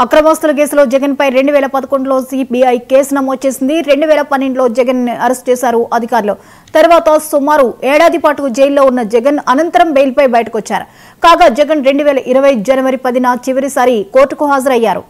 అక్రమాస్తుల కేసులో జగన్ పై 2011లో CBI case నమోదు చేసింది. 2012లో జగన్ అరెస్ట్ చేశారు అధికారులు. తర్వాత సుమారు ఏడాది పాటు జైల్లో ఉన్న జగన్ అనంతరం బెయిల్పై బయటకొచ్చారు. కాగా జగన్ 2020 జనవరి 10న చివరిసారి కోర్టుకు హాజరయ్యారు.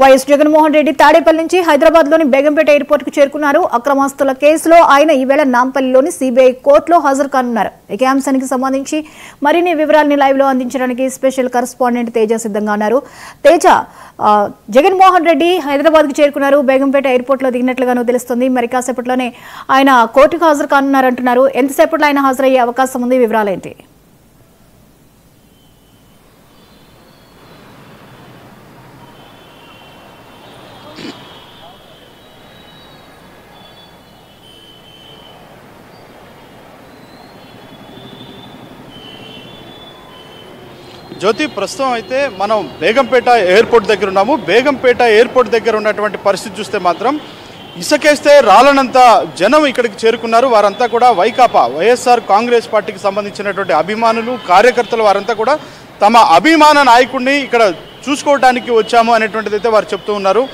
వైఎస్ జగన్మోహన్ రెడ్డి తాడేపల్లి నుంచి హైదరాబాద్లోని బేగంపేట ఎయిర్పోర్టుకు చేరుకున్నారు. అక్రమాస్తుల కేసులో ఆయన ఈవేళ నాంపల్లిలోని సిబిఐ కోర్టులో హాజరు కానున్నారు. ఈ అంశానికి సంబంధించి మరిన్ని వివరాలని లైవ్ లో అందించడానికి స్పెషల్ కరెస్పాండెంట్ తేజ సిద్ధంగా ఉన్నారు. తేజ, జగన్మోహన్ రెడ్డి హైదరాబాద్కు చేరుకున్నారు. బేగంపేట ఎయిర్పోర్ట్లో దిగినట్లుగానూ తెలుస్తుంది. మరి కాసేపట్లోనే ఆయన కోర్టుకు హాజరు కానున్నారంటున్నారు. ఎంతసేపట్లో ఆయన హాజరయ్యే అవకాశం ఉంది? వివరాలేంటి? జ్యోతి, ప్రస్తుతం అయితే మనం బేగంపేట ఎయిర్పోర్ట్ దగ్గర ఉన్నాము. బేగంపేట ఎయిర్పోర్ట్ దగ్గర ఉన్నటువంటి పరిస్థితి చూస్తే మాత్రం ఇసుకేస్తే రాలనంత జనం ఇక్కడికి చేరుకున్నారు. వారంతా కూడా వైఎస్ఆర్ కాంగ్రెస్ పార్టీకి సంబంధించినటువంటి అభిమానులు, కార్యకర్తలు వారంతా కూడా తమ అభిమాన నాయకుడిని ఇక్కడ చూసుకోవడానికి వచ్చాము అనేటువంటిది అయితే వారు చెప్తూ ఉన్నారు.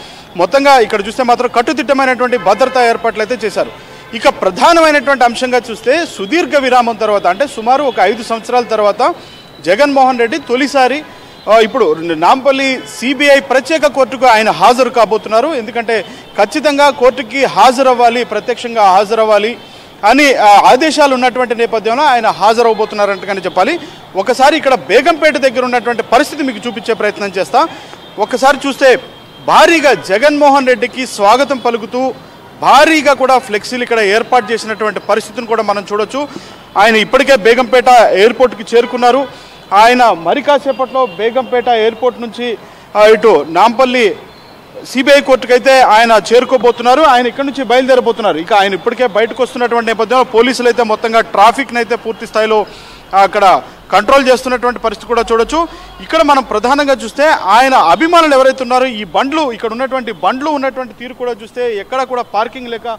మొత్తంగా ఇక్కడ చూస్తే మాత్రం కట్టుదిట్టమైనటువంటి భద్రతా ఏర్పాట్లు అయితే చేశారు. ఇక ప్రధానమైనటువంటి అంశంగా చూస్తే సుదీర్ఘ విరామం తర్వాత, అంటే సుమారు ఒక 5 సంవత్సరాల తర్వాత జగన్మోహన్ రెడ్డి తొలిసారి ఇప్పుడు నాంపల్లి సిబిఐ ప్రత్యేక కోర్టుకు ఆయన హాజరు కాబోతున్నారు. ఎందుకంటే ఖచ్చితంగా కోర్టుకి హాజరవ్వాలి, ప్రత్యక్షంగా హాజరవ్వాలి అని ఆదేశాలు ఉన్నటువంటి నేపథ్యంలో ఆయన హాజరవబోతున్నారంటగానే చెప్పాలి. ఒకసారి ఇక్కడ బేగంపేట దగ్గర ఉన్నటువంటి పరిస్థితి మీకు చూపించే ప్రయత్నం చేస్తా. ఒకసారి చూస్తే భారీగా జగన్మోహన్ రెడ్డికి స్వాగతం పలుకుతూ భారీగా కూడా ఫ్లెక్సీలు ఇక్కడ ఏర్పాటు చేసినటువంటి పరిస్థితిని కూడా మనం చూడొచ్చు. ఆయన ఇప్పటికే బేగంపేట ఎయిర్పోర్ట్కి చేరుకున్నారు. ఆయన మరి కాసేపట్లో బేగంపేట ఎయిర్పోర్ట్ నుంచి ఇటు నాంపల్లి సిబిఐ కోర్టుకు అయితే ఆయన చేరుకోబోతున్నారు. ఆయన ఇక్కడ నుంచి బయలుదేరబోతున్నారు. ఇక ఆయన ఇప్పటికే బయటకు వస్తున్నటువంటి నేపథ్యంలో పోలీసులు అయితే మొత్తంగా ట్రాఫిక్ని అయితే పూర్తి స్థాయిలో అక్కడ కంట్రోల్ చేస్తున్నటువంటి పరిస్థితి కూడా చూడొచ్చు. ఇక్కడ మనం ప్రధానంగా చూస్తే ఆయన అభిమానులు ఎవరైతే ఉన్నారో ఈ బండ్లు, ఇక్కడ ఉన్నటువంటి బండ్లు ఉన్నటువంటి తీరు కూడా చూస్తే ఎక్కడ కూడా పార్కింగ్ లేక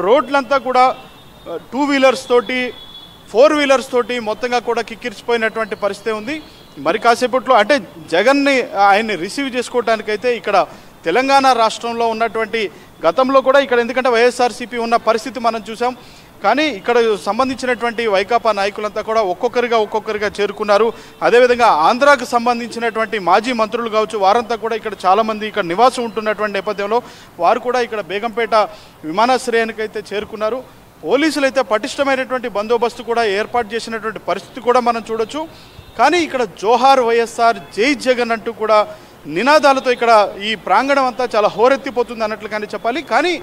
రోడ్లంతా కూడా 2 వీలర్స్ తోటి 4 వీలర్స్ తోటి మొత్తంగా కూడా కిక్కిరిచిపోయినటువంటి పరిస్థితి ఉంది. మరి కాసేపట్లో అంటే జగన్ని ఆయన్ని రిసీవ్ చేసుకోవడానికైతే ఇక్కడ తెలంగాణ రాష్ట్రంలో ఉన్నటువంటి గతంలో కూడా ఇక్కడ ఎందుకంటే వైఎస్ఆర్సీపీ ఉన్న పరిస్థితి మనం చూసాం. కానీ ఇక్కడ సంబంధించినటువంటి వైకాపా నాయకులంతా కూడా ఒక్కొక్కరిగా చేరుకున్నారు. అదేవిధంగా ఆంధ్రాకు సంబంధించినటువంటి మాజీ మంత్రులు కావచ్చు, వారంతా కూడా ఇక్కడ చాలామంది ఇక్కడ నివాసం ఉంటున్నటువంటి నేపథ్యంలో వారు కూడా ఇక్కడ బేగంపేట విమానాశ్రయానికి అయితే చేరుకున్నారు. పోలీసులు అయితే పటిష్టమైనటువంటి బందోబస్తు కూడా ఏర్పాటు చేసినటువంటి పరిస్థితి కూడా మనం చూడొచ్చు. కానీ ఇక్కడ జోహార్ వైఎస్ఆర్, జై జగన్ అంటూ కూడా నినాదాలతో ఇక్కడ ఈ ప్రాంగణం అంతా చాలా హోరెత్తిపోతుంది అన్నట్లుగానే చెప్పాలి. కానీ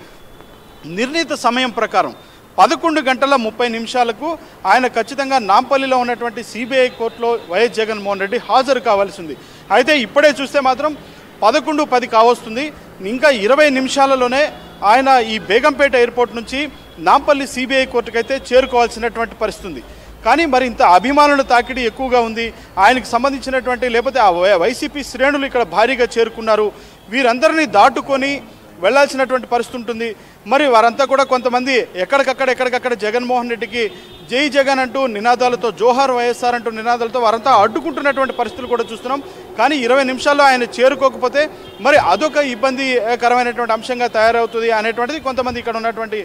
నిర్ణీత సమయం ప్రకారం 11 గంటల 30 నిమిషాలకు ఆయన ఖచ్చితంగా నాంపల్లిలో ఉన్నటువంటి సిబిఐ కోర్టులో వైఎస్ జగన్మోహన్ రెడ్డి హాజరు కావాల్సి ఉంది. అయితే ఇప్పుడే చూస్తే మాత్రం 11:10 కావస్తుంది. ఇంకా 20 నిమిషాలలోనే ఆయన ఈ బేగంపేట ఎయిర్పోర్ట్ నుంచి నాంపల్లి సిబిఐ కోర్టుకైతే చేరుకోవాల్సినటువంటి పరిస్థితి ఉంది. కానీ మరి ఇంత అభిమానుల తాకిడి ఎక్కువగా ఉంది. ఆయనకు సంబంధించినటువంటి లేకపోతే వైసీపీ శ్రేణులు ఇక్కడ భారీగా చేరుకున్నారు. వీరందరినీ దాటుకొని వెళ్లాల్సినటువంటి పరిస్థితి ఉంటుంది. మరి వారంతా కూడా కొంతమంది ఎక్కడికక్కడ జగన్మోహన్ రెడ్డికి జై జగన్ అంటూ నినాదాలతో, జోహార్ వైఎస్ఆర్ అంటూ నినాదాలతో వారంతా అడ్డుకుంటున్నటువంటి పరిస్థితులు కూడా చూస్తున్నాం. కానీ 20 నిమిషాల్లో ఆయన చేరుకోకపోతే మరి అదొక ఇబ్బందికరమైనటువంటి అంశంగా తయారవుతుంది అనేటువంటిది కొంతమంది ఇక్కడ ఉన్నటువంటి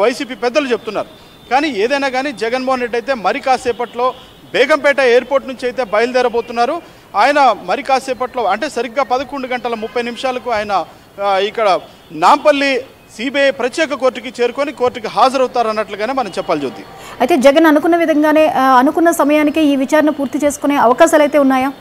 వైసీపీ పెద్దలు చెప్తున్నారు. కానీ ఏదైనా కానీ జగన్మోహన్ రెడ్డి అయితే మరి కాసేపట్లో బేగంపేట ఎయిర్పోర్ట్ నుంచి అయితే బయలుదేరబోతున్నారు. ఆయన మరి కాసేపట్లో అంటే సరిగ్గా 11 గంటల 30 నిమిషాలకు ఆయన ఇక్కడ నాంపల్లి సిబిఐ ప్రత్యేక కోర్టుకి చేరుకొని కోర్టుకి హాజరవుతారన్నట్లుగానే మనం చెప్పాలి జ్యోతి. అయితే జగన్ అనుకున్న విధంగానే అనుకున్న సమయానికి ఈ విచారణ పూర్తి చేసుకునే అవకాశాలు అయితే ఉన్నాయా?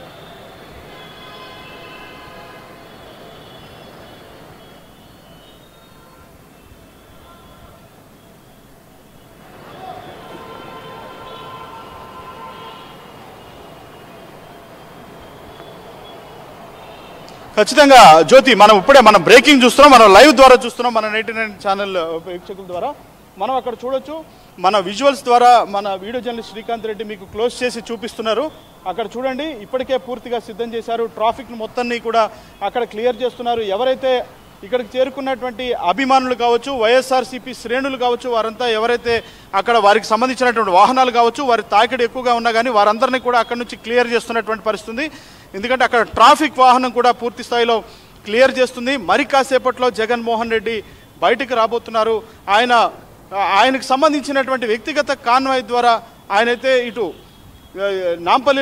ఖచ్చితంగా జ్యోతి, మనం ఇప్పుడే మనం బ్రేకింగ్ చూస్తున్నాం, మనం లైవ్ ద్వారా చూస్తున్నాం, మన 99 ఛానల్ ప్రేక్షకుల ద్వారా మనం అక్కడ చూడొచ్చు. మన విజువల్స్ ద్వారా మన వీడియో జర్నలిస్ట్ శ్రీకాంత్ రెడ్డి మీకు క్లోజ్ చేసి చూపిస్తున్నారు. అక్కడ చూడండి, ఇప్పటికే పూర్తిగా సిద్ధం చేశారు. ట్రాఫిక్ మొత్తాన్ని కూడా అక్కడ క్లియర్ చేస్తున్నారు. ఎవరైతే ఇక్కడికి చేరుకున్నటువంటి అభిమానులు కావచ్చు, వైఎస్ఆర్సీపీ శ్రేణులు కావచ్చు, వారంతా ఎవరైతే అక్కడ వారికి సంబంధించినటువంటి వాహనాలు కావచ్చు, వారి తాకిడి ఎక్కువగా ఉన్నా కానీ వారందరినీ కూడా అక్కడ నుంచి క్లియర్ చేస్తున్నటువంటి పరిస్థితి. ఎందుకంటే అక్కడ ట్రాఫిక్ వాహనం కూడా పూర్తి స్థాయిలో క్లియర్ చేస్తుంది. మరి కాసేపట్లో జగన్మోహన్ రెడ్డి బయటికి రాబోతున్నారు. ఆయనకు సంబంధించినటువంటి వ్యక్తిగత కాన్వాయ్ ద్వారా ఆయనైతే ఇటు నాంపల్లి